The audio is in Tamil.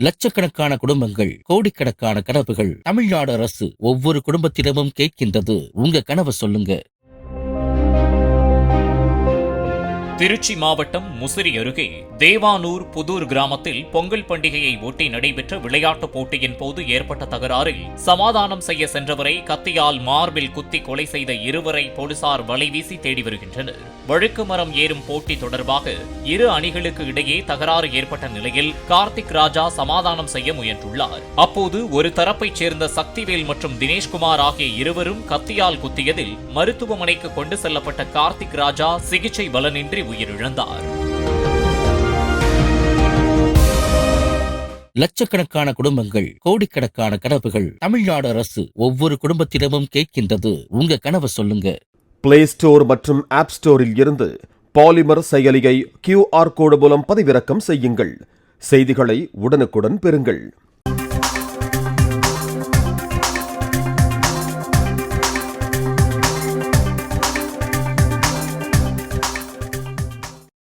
லட்சக்கணக்கான குடும்பங்கள், கோடிக்கணக்கான கனவுகள். தமிழ்நாடு அரசு ஒவ்வொரு குடும்பத்திடமும் கேட்கின்றது, உங்க கனவை சொல்லுங்க. திருச்சி மாவட்டம் முசிறி அருகே தேவானூர் புதூர் கிராமத்தில் பொங்கல் பண்டிகையை ஒட்டி நடைபெற்ற விளையாட்டுப் போட்டியின் போது ஏற்பட்ட தகராறில் சமாதானம் செய்ய சென்றவரை கத்தியால் மார்பில் குத்தி கொலை செய்த இருவரை போலீசார் வலைவீசி தேடி வருகின்றனர். வழுக்கு மரம் ஏறும் போட்டி தொடர்பாக இரு அணிகளுக்கு இடையே தகராறு ஏற்பட்ட நிலையில் கார்த்திக் ராஜா சமாதானம் செய்ய முயன்றுள்ளார். அப்போது ஒரு தரப்பைச் சேர்ந்த சக்திவேல் மற்றும் தினேஷ்குமார் ஆகிய இருவரும் கத்தியால் குத்தியதில் மருத்துவமனைக்கு கொண்டு செல்லப்பட்ட கார்த்திக் ராஜா சிகிச்சை பலனின்றி உயிரிழந்தார். லட்சக்கணக்கான குடும்பங்கள், கோடிக்கணக்கான கனவுகள். தமிழ்நாடு அரசு ஒவ்வொரு குடும்பத்திடமும் கேட்கின்றது, உங்க கனவை சொல்லுங்க. பிளே ஸ்டோர் மற்றும் ஆப் ஸ்டோரில் இருந்து பாலிமர் செயலியை QR கோடு மூலம் பதிவிறக்கம் செய்யுங்கள். செய்திகளை உடனுக்குடன் பெறுங்கள்.